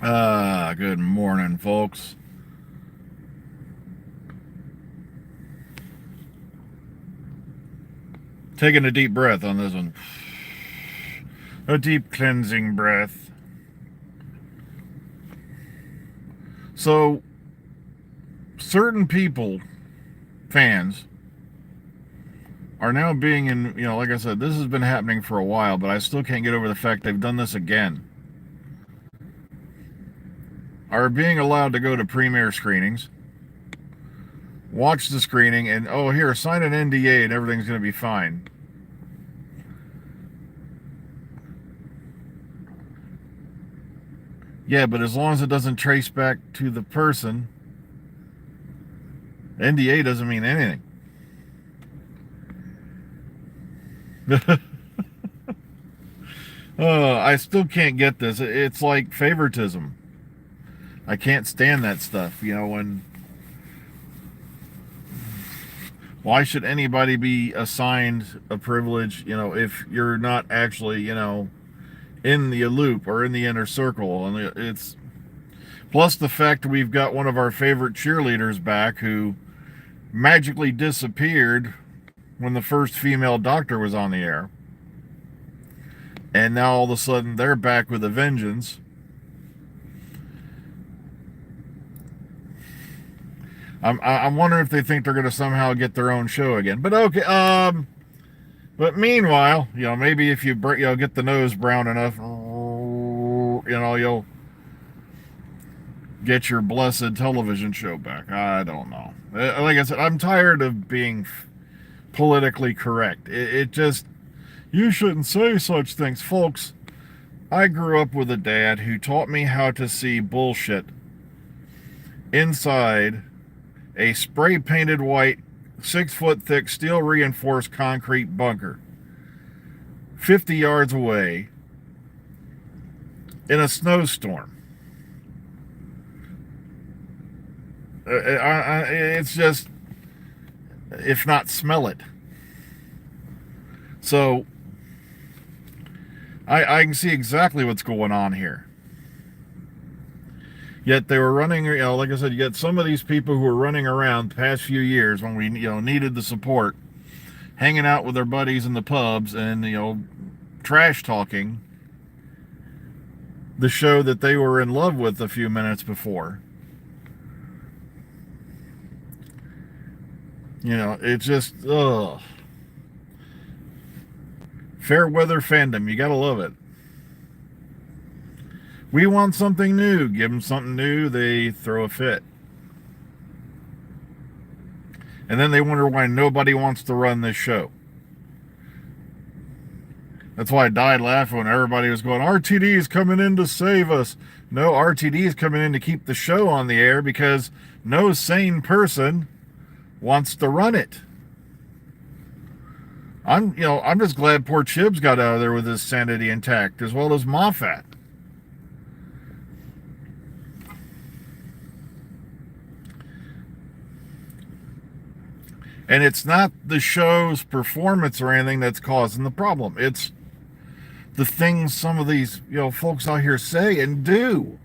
Good morning, folks. Taking a deep breath on this one. A deep cleansing breath. So, certain people, fans, are now being like I said, this has been happening for a while, but I still can't get over the fact they've done this again. Are being allowed to go to premiere screenings, watch the screening, and here, sign an NDA and everything's going to be fine. Yeah, but as long as it doesn't trace back to the person, NDA doesn't mean anything. I still can't get this. It's like favoritism. I can't stand that stuff. When why should anybody be assigned a privilege? If you're not actually, in the loop or in the inner circle, and it's plus the fact we've got one of our favorite cheerleaders back who magically disappeared when the first female doctor was on the air. And now all of a sudden they're back with a vengeance. I'm wondering if they think they're going to somehow get their own show again. But okay, but meanwhile, maybe if you get the nose brown enough, you'll get your blessed television show back. I don't know. Like I said, I'm tired of being politically correct. It just, you shouldn't say such things, folks. I grew up with a dad who taught me how to see bullshit inside a spray painted white 6-foot thick steel reinforced concrete bunker 50 yards away in a snowstorm. It's just, if not smell it. So I can see exactly what's going on here. Yet they were running, like I said, you get some of these people who were running around the past few years when we, needed the support, hanging out with their buddies in the pubs and, trash talking the show that they were in love with a few minutes before. It's just, ugh. Fair weather fandom, you gotta love it. We want something new. Give them something new, they throw a fit. And then they wonder why nobody wants to run this show. That's why I died laughing when everybody was going, RTD is coming in to save us. No, RTD is coming in to keep the show on the air because no sane person wants to run it. I'm just glad poor Chibs got out of there with his sanity intact, as well as Moffat. And it's not the show's performance or anything that's causing the problem. It's the things some of these, folks out here say and do.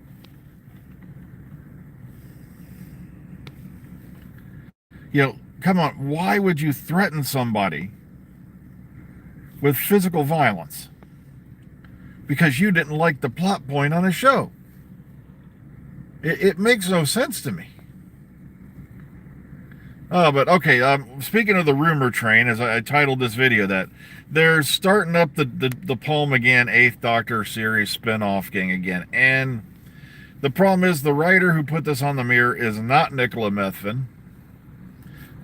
Come on, why would you threaten somebody with physical violence because you didn't like the plot point on a show? It makes no sense to me. But okay, speaking of the rumor train, as I titled this video, that they're starting up the Paul McGann 8th Doctor series spinoff gang again. And the problem is the writer who put this on the mirror is not Nicola Methvin,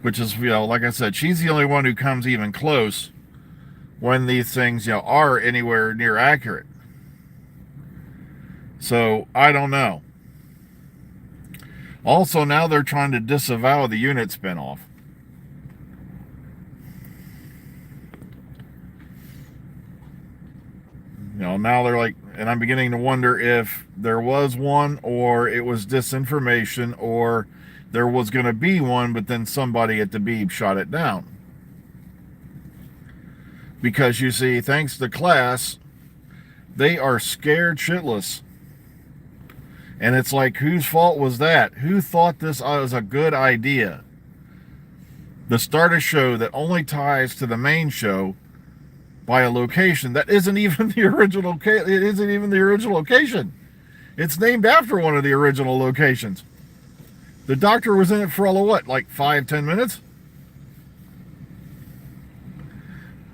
which is, like I said, she's the only one who comes even close when these things, are anywhere near accurate. So, I don't know. Also, now they're trying to disavow the unit spinoff. Now they're like, and I'm beginning to wonder if there was one or it was disinformation or there was going to be one, but then somebody at the Beeb shot it down. Because you see, thanks to Class, they are scared shitless. And it's like, whose fault was that? Who thought this was a good idea? To start a show that only ties to the main show by a location that isn't even the original. It isn't even the original location. It's named after one of the original locations. The Doctor was in it for all of what, like 5-10 minutes?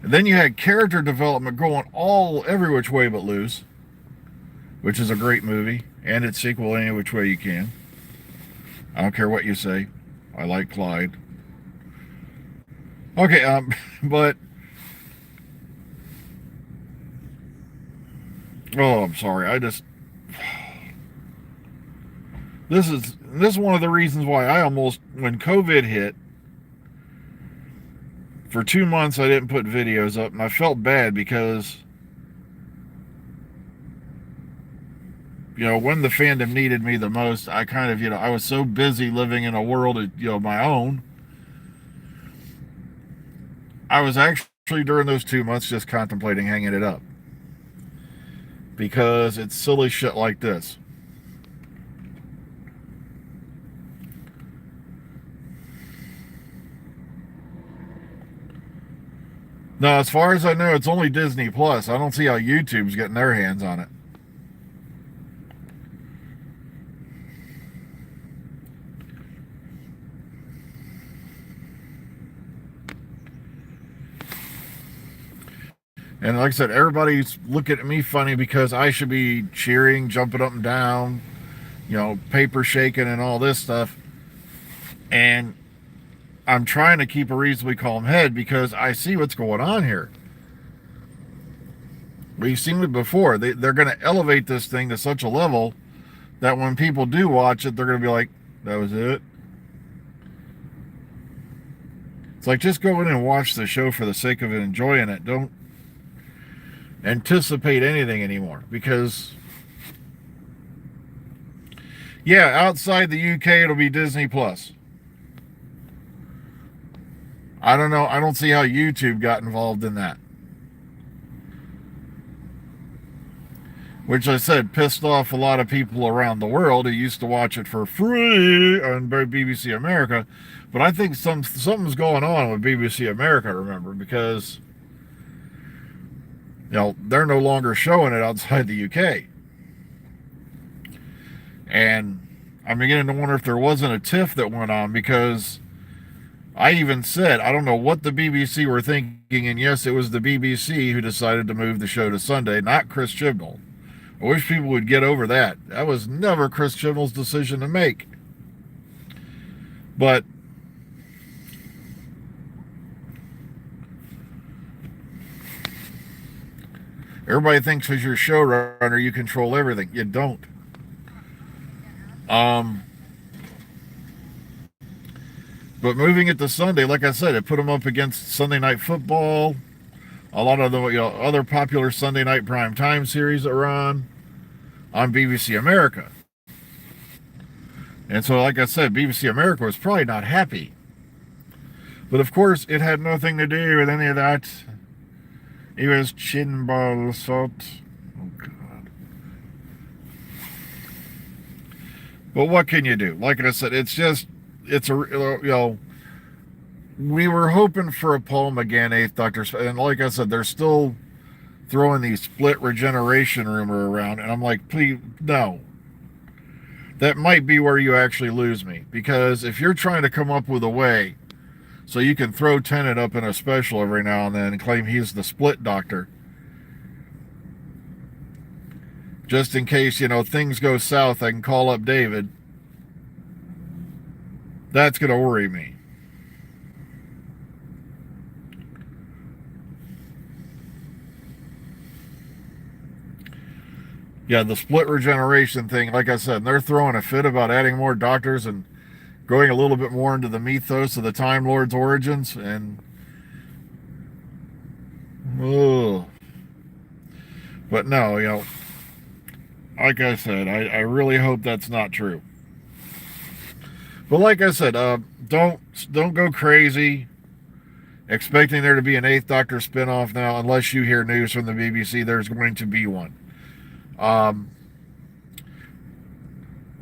And then you had character development going every which way but loose, which is a great movie, and its sequel Any Which Way You Can. I don't care what you say. I like Clyde. Okay, but oh, I'm sorry. This is one of the reasons why I almost, when COVID hit, for 2 months I didn't put videos up, and I felt bad because, when the fandom needed me the most, I kind of, I was so busy living in a world of, my own. I was actually, during those 2 months, just contemplating hanging it up. Because it's silly shit like this. Now, as far as I know, it's only Disney Plus. I don't see how YouTube's getting their hands on it. And like I said, everybody's looking at me funny because I should be cheering, jumping up and down, paper shaking and all this stuff. And I'm trying to keep a reasonably calm head because I see what's going on here. We've seen it before. They're going to elevate this thing to such a level that when people do watch it, they're going to be like, that was it. It's like, just go in and watch the show for the sake of enjoying it. Don't anticipate anything anymore, because outside the UK it'll be Disney Plus. I don't know. I don't see how YouTube got involved in that. Which I said pissed off a lot of people around the world who used to watch it for free on BBC America. But I think something's going on with BBC America, remember, because they're no longer showing it outside the UK. And I'm beginning to wonder if there wasn't a tiff that went on, because I even said, I don't know what the BBC were thinking, and yes, it was the BBC who decided to move the show to Sunday, not Chris Chibnall. I wish people would get over that. That was never Chris Chibnall's decision to make. But everybody thinks as your showrunner you control everything. You don't. But moving it to Sunday, like I said, it put them up against Sunday Night Football, a lot of the other popular Sunday night prime time series that are on BBC America. And so, like I said, BBC America was probably not happy. But of course, it had nothing to do with any of that. It was chin ball salt. Oh, God. But what can you do? Like I said, we were hoping for a Paul McGann 8th Doctor, and like I said, they're still throwing the split regeneration rumor around, and I'm like, please, no. That might be where you actually lose me, because if you're trying to come up with a way so you can throw Tennant up in a special every now and then and claim he's the split Doctor, just in case, things go south, I can call up David, that's going to worry me. Yeah, the split regeneration thing, like I said, they're throwing a fit about adding more Doctors and going a little bit more into the mythos of the Time Lord's origins, and but no, like I said, I really hope that's not true. But like I said, don't go crazy expecting there to be an 8th Doctor spinoff now, unless you hear news from the BBC there's going to be one.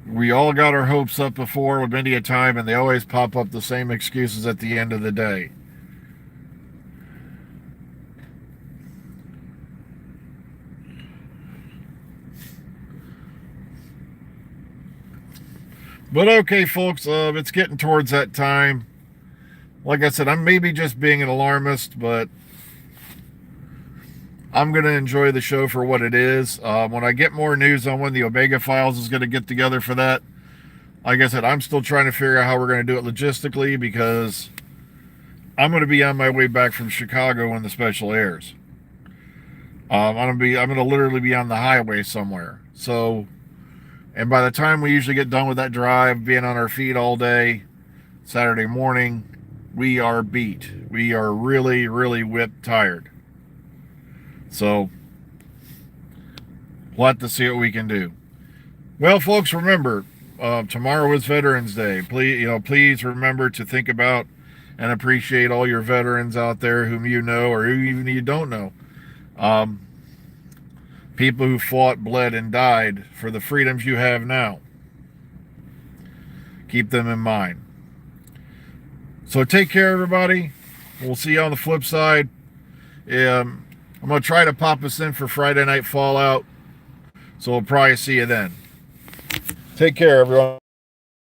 We all got our hopes up before with many a time, and they always pop up the same excuses at the end of the day. But okay, folks, it's getting towards that time. Like I said, I'm maybe just being an alarmist, but I'm going to enjoy the show for what it is. When I get more news on when the Omega Files is going to get together for that, like I said, I'm still trying to figure out how we're going to do it logistically, because I'm going to be on my way back from Chicago when the special airs. I'm going to literally be on the highway somewhere. So, and by the time we usually get done with that drive, being on our feet all day, Saturday morning, we are beat. We are really, really whipped tired. So, we'll have to see what we can do. Well, folks, remember, tomorrow is Veterans Day. Please remember to think about and appreciate all your veterans out there whom you know or who even you don't know. People who fought, bled, and died for the freedoms you have now. Keep them in mind. So take care, everybody. We'll see you on the flip side. I'm going to try to pop us in for Friday Night Fallout. So we'll probably see you then. Take care, everyone.